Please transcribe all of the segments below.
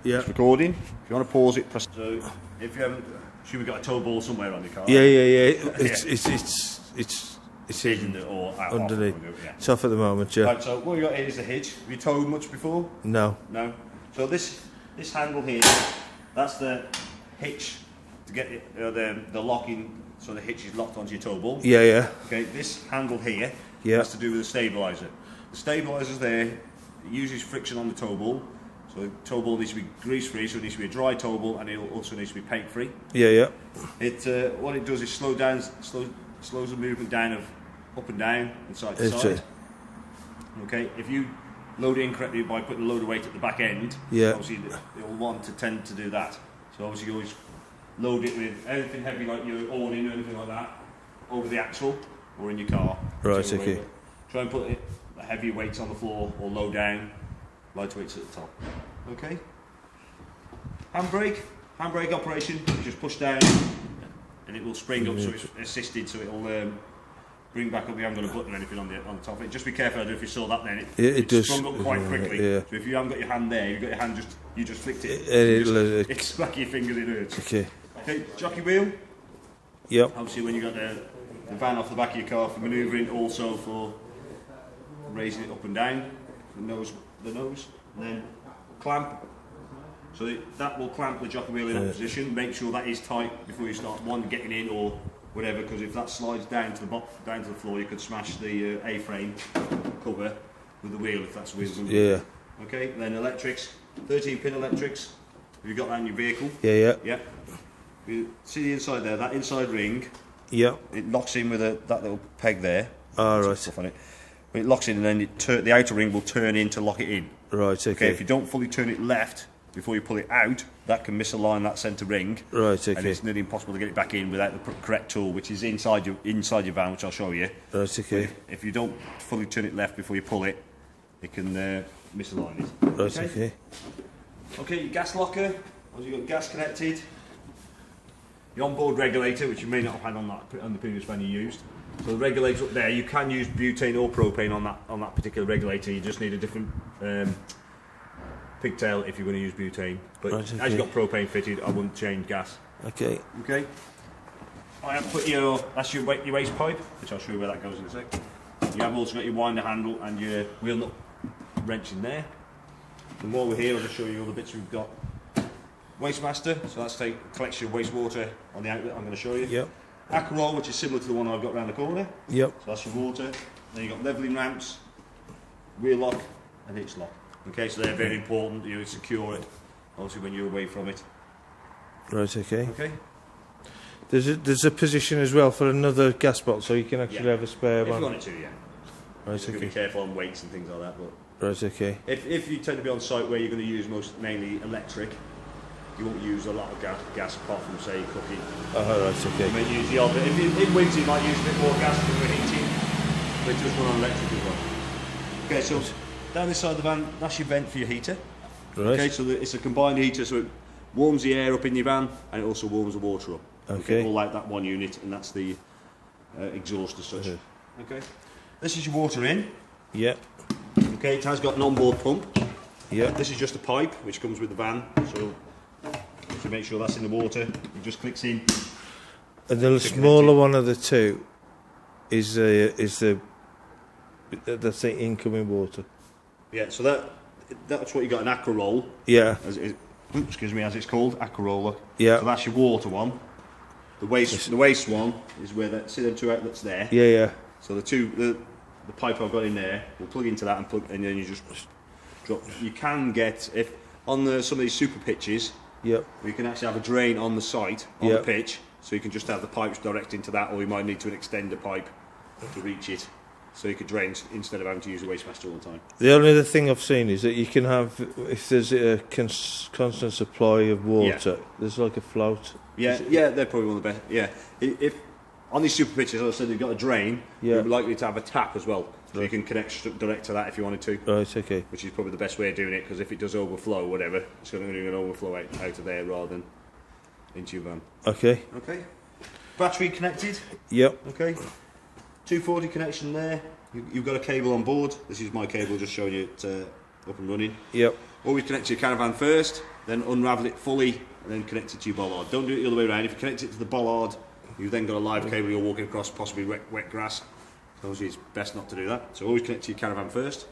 Yeah. It's recording. If you want to pause it, press. So if you haven't, should we got a tow ball somewhere on the car? Yeah. It's hidden or underneath. Yeah. It's off at the moment. Yeah. Right. So what we got here is the hitch. Have you towed much before? No. No. So this handle here, that's the hitch to get it, the locking. So the hitch is locked onto your tow ball. Yeah. Okay. This handle here. Yeah. Has to do with the stabilizer. The stabilizer's there. It uses friction on the tow ball. So the tow ball needs to be grease free, so it needs to be a dry tow ball, and it also needs to be paint free. Yeah. It what it does is slows the movement down of up and down and side to side. Okay, if you load it incorrectly by putting a load of weight at the back end, obviously it'll want to tend to do that. So obviously you always load it with anything heavy like your awning or anything like that over the axle or in your car. Right, okay. Try and put heavy weights on the floor or low down, light weights at the top. Okay. Handbrake operation. You just push down and it will spring up, so it's assisted, so it'll bring back up. You haven't got a button or anything on the top of it. Just be careful. I don't know if you saw that then. It does sprung up quite quickly. Yeah. So if you haven't got your hand there, you've got your hand you just flicked it. It's smack your fingers, it hurts. Okay. Okay, jockey wheel. Yep. Obviously when you got the van off the back of your car for manoeuvring, also for raising it up and down, the nose, and then clamp. So that will clamp the jockey wheel in that position. Make sure that is tight before you start getting in or whatever, because if that slides down to the floor, you could smash the A-frame cover with the wheel if that's the wheel. Yeah. Okay. Then electrics, 13-pin electrics. Have you got that in your vehicle? Yeah. You see the inside there, that inside ring. Yeah. It locks in with that little peg there. Right. Stuff on it. But it locks in, and then the outer ring will turn in to lock it in. Right. Okay. If you don't fully turn it left before you pull it out, that can misalign that centre ring. Right. Okay. And it's nearly impossible to get it back in without the correct tool, which is inside your van, which I'll show you. Right. Okay. If you don't fully turn it left before you pull it, it can misalign it. Right. Okay. Okay, your gas locker. You've got gas connected. Your onboard regulator, which you may not have had on the previous van you used. So the regulator up there, you can use butane or propane on that particular regulator. You just need a different pigtail if you're going to use butane. But as you've got propane fitted, I wouldn't change gas. Okay. Okay. I have put that's your waste pipe, which I'll show you where that goes in a sec. You have also got your winder handle and your wheel nut wrench in there. And while we're here, I'll just show you all the bits we've got. Waste master, so that's collects your wastewater on the outlet I'm going to show you. Yep. Aquaroll, which is similar to the one I've got around the corner. Yep. So that's your water. Then you've got levelling ramps, wheel lock and hitch lock. Okay, so they're very important. You secure it, obviously, when you're away from it. Right. Okay. Okay. There's a position as well for another gas bottle, so you can actually have a spare one. If you wanted to, yeah. Right. You be careful on weights and things like that. But right. Okay. If you tend to be on site where you're going to use mainly electric, you won't use a lot of gas apart from, say, cooking. Right, okay. You may use the odd bit. In winter, you might use a bit more gas for heating, but it does run on electric as well. Okay, so down this side of the van, that's your vent for your heater. Right. Okay, so it's a combined heater, so it warms the air up in your van, and it also warms the water up. Okay. All like that one unit, and that's the exhaust as such. Okay. This is your water in. Yep. Okay, it has got an onboard pump. Yep. This is just a pipe, which comes with the van, so to make sure that's in the water, it just clicks in. And the smaller one of the two is the incoming water. Yeah, so that's what you got, an Aquaroll. Yeah. As it's called, Aquaroll. Yeah. So that's your water one. The waste one is where see them two outlets there. Yeah. So the pipe I've got in there will plug into that and then you just drop. You can get on some of these super pitches. Yep. You can actually have a drain on the site, on the pitch, so you can just have the pipes direct into that, or you might need to extend the pipe to reach it, so you could drain instead of having to use a waste master all the time. The only other thing I've seen is that you can have, if there's a constant supply of water, there's like a float. Yeah, they're probably one of the best. Yeah, if on these super pitches, as I said, you've got a drain, you're likely to have a tap as well. So you can connect direct to that if you wanted to. Right, okay. Which is probably the best way of doing it, because if it does overflow or whatever, it's going to overflow out of there rather than into your van. Okay. Okay. Battery connected. Yep. Okay. 240 connection there. You've got a cable on board. This is my cable, just showing you it up and running. Yep. always connect to your caravan first, then unravel it fully, and then connect it to your bollard. Don't do it the other way around. If you connect it to the bollard, you've then got a live cable you're walking across, possibly wet grass. So obviously it's best not to do that. So always connect to your caravan first.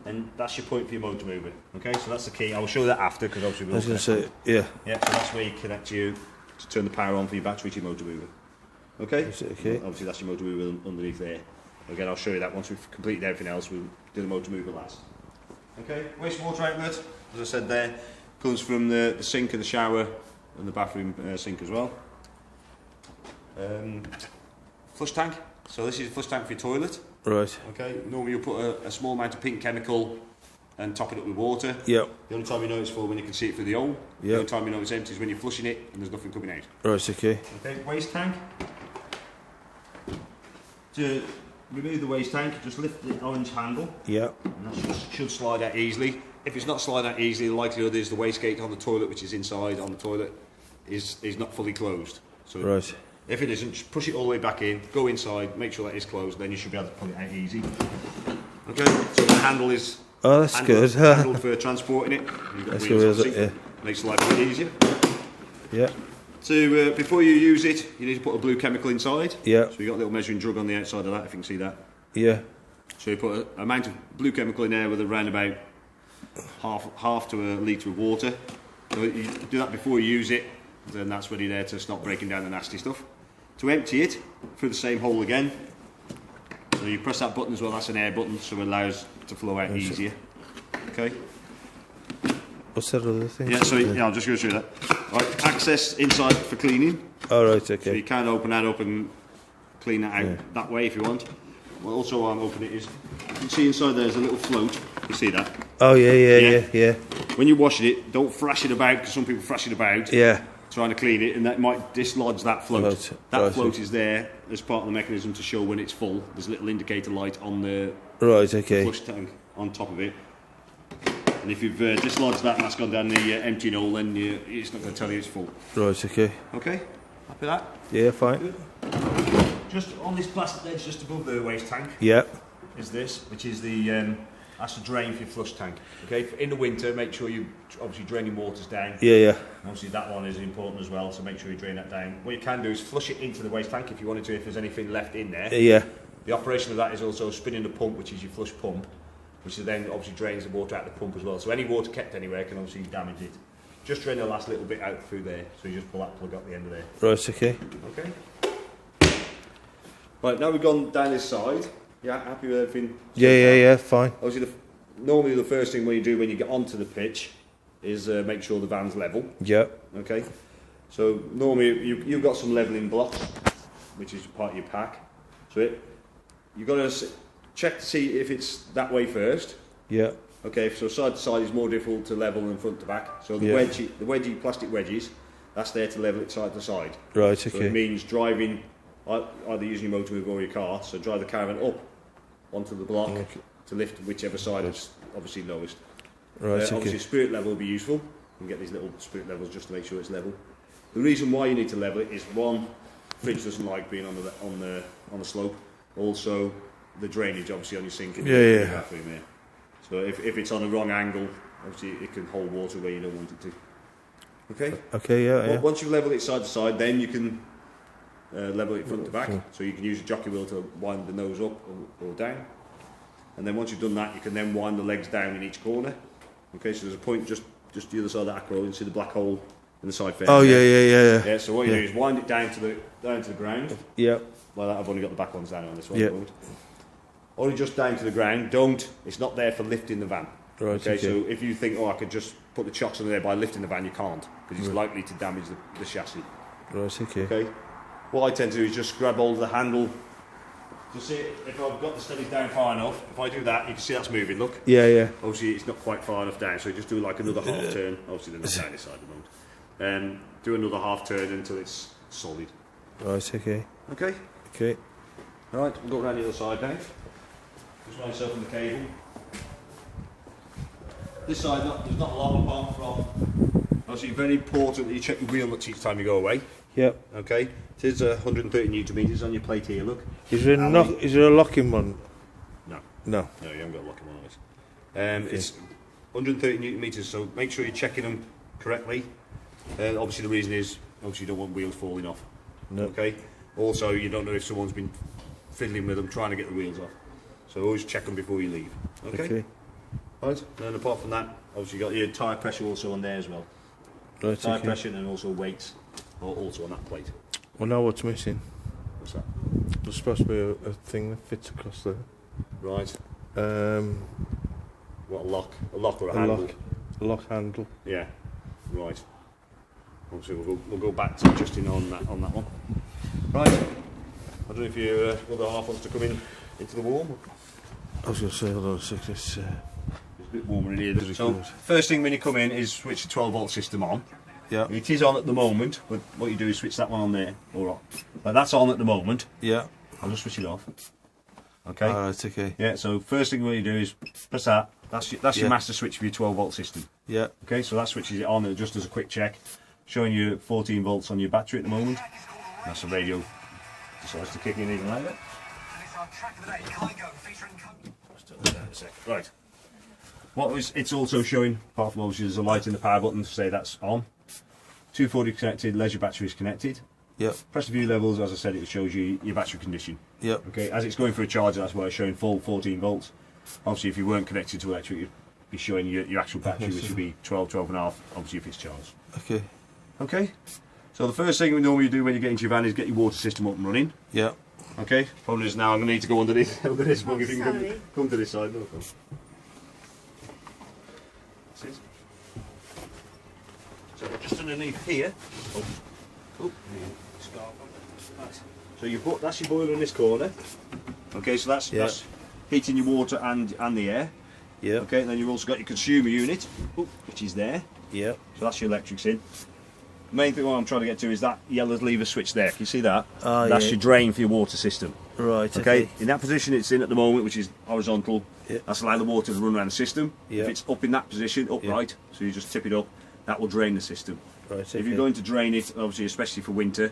And that's your point for your motor moving. Okay, so that's the key. I will show you that after, because obviously we'll... I was going to say, yeah. Yeah, so that's where you connect to turn the power on for your battery to your motor mover. Okay? Okay. Obviously that's your motor mover underneath there. Again, I'll show you that once we've completed everything else. We'll do the motor mover last. Okay, wastewater outlet, as I said there, comes from the sink and the shower and the bathroom sink as well. Flush tank. So this is a flush tank for your toilet. Right. Okay. Normally you'll put a small amount of pink chemical and top it up with water. Yep. The only time you know it's full when you can see it through the hole. Yep. The only time you know it's empty is when you're flushing it and there's nothing coming out. Right, okay. Okay, waste tank. To remove the waste tank, just lift the orange handle. Yep. And that should slide out easily. If it's not sliding out easily, the likelihood is the wastegate on the toilet, which is inside on the toilet, is not fully closed. So right. If it isn't, just push it all the way back in, go inside, make sure that is closed, then you should be able to pull it out easy. Okay, so the handle is good. handled for transporting it. That's good, yeah. Makes life a bit easier. Yeah. So before you use it, you need to put a blue chemical inside. Yeah. So you've got a little measuring jug on the outside of that, if you can see that. Yeah. So you put an amount of blue chemical in there with around about half to a litre of water. So you do that before you use it, then that's ready there to stop breaking down the nasty stuff. To empty it, through the same hole again. So you press that button as well, that's an air button, so it allows it to flow out easier. Okay. What's that other thing? Yeah, so yeah, I'll just go through that. Right, access inside for cleaning. All right, okay. So you can open that up and clean that out that way if you want. Well, also while I'm opening it is, you can see inside there's a little float. You see that? Oh yeah. When you're washing it, don't thrash it about, because some people thrash it about. Yeah. Trying to clean it, and that might dislodge that float. Right. That float is there as part of the mechanism to show when it's full. There's a little indicator light on the flush tank on top of it. And if you've dislodged that and that's gone down the emptying hole, then it's not going to tell you it's full. Right, okay. Okay, happy with that? Yeah, fine. Good. Just on this plastic ledge, just above the waste tank, is this, which is the that's the drain for your flush tank. Okay, in the winter, make sure you obviously drain your waters down. Yeah. And obviously that one is important as well, so make sure you drain that down. What you can do is flush it into the waste tank if you wanted to, if there's anything left in there. Yeah. The operation of that is also spinning the pump, which is your flush pump, which then obviously drains the water out of the pump as well. So any water kept anywhere can obviously damage it. Just drain the last little bit out through there, so you just pull that plug up the end of there. Right, okay. Okay. Right, now we've gone down this side. Yeah, happy with everything? Yeah, fine. Obviously, normally the first thing when you do when you get onto the pitch is make sure the van's level. Yeah. Okay. So normally you've got some levelling blocks, which is part of your pack. So you've got to check to see if it's that way first. Yeah. Okay, so side to side is more difficult to level than front to back. So the wedgie plastic wedges, that's there to level it side to side. Right, okay. So it means driving, either using your motor mover or your car, so drive the caravan up onto the block to lift whichever side is obviously lowest. Right, okay. Obviously spirit level will be useful. You can get these little spirit levels just to make sure it's level. The reason why you need to level it is, one, fridge doesn't like being on the slope. Also, the drainage obviously on your sink and your bathroom here. So if it's on the wrong angle, obviously it can hold water where you don't want it to. Okay? Okay, yeah. Once you've levelled it side to side, then you can level it front to back. So you can use a jockey wheel to wind the nose up or down. And then once you've done that, you can then wind the legs down in each corner. Okay, so there's a point just the other side of the acro, you can see the black hole in the side fence. Oh, yeah. Yeah, so what you do is wind it down to the ground. Yeah. Like that, I've only got the back ones down on this one. Yeah. Only just down to the ground. It's not there for lifting the van. Right, okay. So if you think, I could just put the chocks on there by lifting the van, you can't, because it's likely to damage the chassis. Right, okay. Okay. What I tend to do is just grab hold of the handle. To see if I've got the steadies down far enough. If I do that, you can see that's moving. Look. Yeah. Obviously, it's not quite far enough down, so you just do like another half turn. Obviously, they're not down this side at the moment. Do another half turn until it's solid. Right, okay. Okay. Okay. All right. We'll go around the other side now. Just wind yourself on the cable. This side, there's not a lot apart from. Obviously, very important that you check your wheel nuts each time you go away. Yep. Okay. It is 130 newton meters on your plate here. Look. Is there a locking one? No. No. No, you haven't got a locking one on this. It's 130 newton meters. So make sure you're checking them correctly. Obviously, the reason is obviously you don't want wheels falling off. No. Okay. Also, you don't know if someone's been fiddling with them trying to get the wheels off. So always check them before you leave. Okay. Right. And then apart from that, obviously you got your tyre pressure also on there as well. Right. Tyre pressure and also weights are also on that plate. Well, now what's missing? What's that? There's supposed to be a thing that fits across there. Right. What, a lock? A lock or a handle? Lock handle. Yeah. Right. Obviously we'll go back to adjusting on that one. Right. I don't know if your other half wants to come into the warm. I was going to say, hold on a sec, it's a bit warmer in here. So first thing when you come in is switch the 12 volt system on. Yeah. It is on at the moment, but what you do is switch that one on there. Alright. Now that's on at the moment. Yeah. I'll just switch it off. Okay. Alright, okay. Yeah, so first thing what you do is press that. That's your master switch for your 12 volt system. Yeah. Okay, so that switches it on just as a quick check. Showing you 14 volts on your battery at the moment. That's the radio decides to kick in even later. Right. It's also showing, apart from obviously there's a light in the power button to say that's on. 240 connected, leisure battery is connected. Yep. Press the view levels, as I said, it shows you your battery condition. Yep. Okay, as it's going for a charger, that's why it's showing full 14 volts. Obviously, if you weren't connected to electric, you'd be showing your actual battery, which would be 12 and a half, obviously if it's charged. Okay. Okay. So the first thing we normally do when you get into your van is get your water system up and running. Yeah. Okay. Problem is now I'm going to need to go under this bug if you can come to this side. No problem. So just underneath here. Oh. Right. So that's your boiler in this corner. Okay, so that's heating your water and the air. Yeah. Okay, and then you've also got your consumer unit, which is there. Yeah. So that's your electrics in. The main thing what I'm trying to get to is that yellow lever switch there. Can you see that? That's your drain for your water system. Right. Okay. In that position it's in at the moment, which is horizontal, that's allowing the water to run around the system. If it's up in that position, upright, so you just tip it up, that will drain the system. Right. If you're going to drain it, obviously, especially for winter,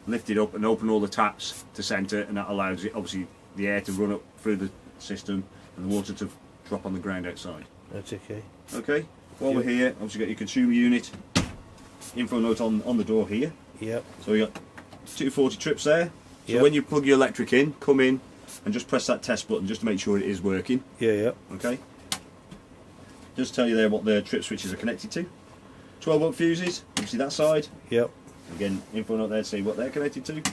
lift it up and open all the taps to centre, and that allows it, obviously, the air to run up through the system and the water to drop on the ground outside. That's okay. Okay. While we're here, obviously got your consumer unit. Info note on the door here. Yep. So you got 240 trips there. So when you plug your electric in, come in and just press that test button just to make sure it is working. Yeah. Okay. Just tell you there what the trip switches are connected to. 12 volt fuses. You see that side. Yep. Again, info note there to say what they're connected to. You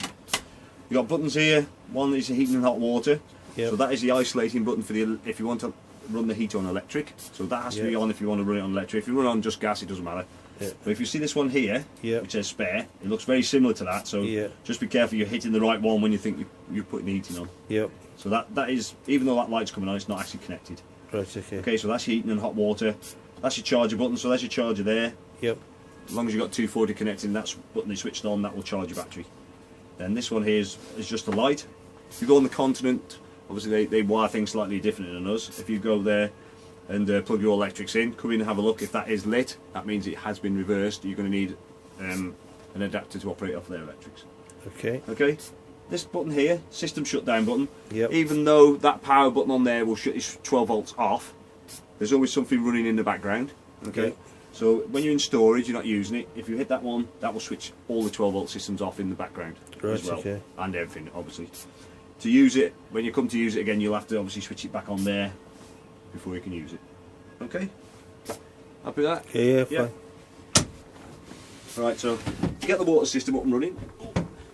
got buttons here. One is heating and hot water. Yep. So that is the isolating button for the if you want to run the heat on electric. So that has to be on if you want to run it on electric. If you run it on just gas, it doesn't matter. But if you see this one here, which says spare, it looks very similar to that. So just be careful you're hitting the right one when you think you're putting the heating on. Yep. So that is, even though that light's coming on, it's not actually connected. Right. Okay. Okay. So that's heating and hot water. That's your charger button. So there's your charger there. Yep. As long as you've got 240 connected, and that's button is switched on, that will charge your battery. Then this one here is just a light. If you go on the Continent, obviously they wire things slightly different than us. If you go there and plug your electrics in, come in and have a look. If that is lit, that means it has been reversed. You're going to need an adapter to operate off their electrics. Okay. Okay. This button here, system shutdown button. Yep. Even though that power button on there will shut your 12 volts off, there's always something running in the background. Okay. Yep. So when you're in storage, you're not using it. If you hit that one, that will switch all the 12 volt systems off in the background as well, and everything obviously. To use it, when you come to use it again, you'll have to obviously switch it back on there before you can use it. Okay. Happy with that? Yeah. Fine. Right. So to get the water system up and running,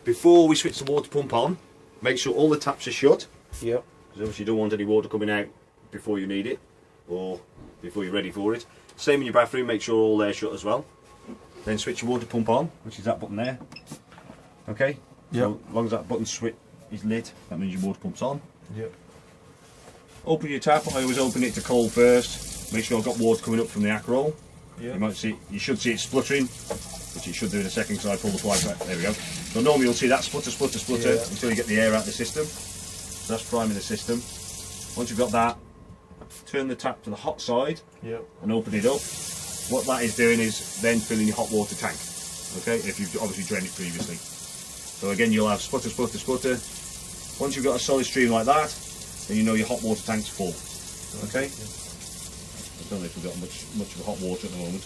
before we switch the water pump on, make sure all the taps are shut. Yep. Because obviously you don't want any water coming out before you need it or before you're ready for it. Same in your bathroom, make sure all they're shut as well. Then switch your water pump on, which is that button there. Okay? Yep. So as long as that button switch is lit, that means your water pump's on. Yep. Open your tap, I always open it to cold first. Make sure I've got water coming up from the Acrol. Yep. You should see it spluttering, which it should do in a second because I pull the plug back. There we go. So normally you'll see that splutter until you get the air out of the system. So that's priming the system. Once you've got that, turn the tap to the hot side and open it up. What that is doing is then filling your hot water tank. Okay, if you've obviously drained it previously. So again, you'll have splutter. Once you've got a solid stream like that, then you know your hot water tank's full. Okay. don't know if we've got much of a hot water at the moment.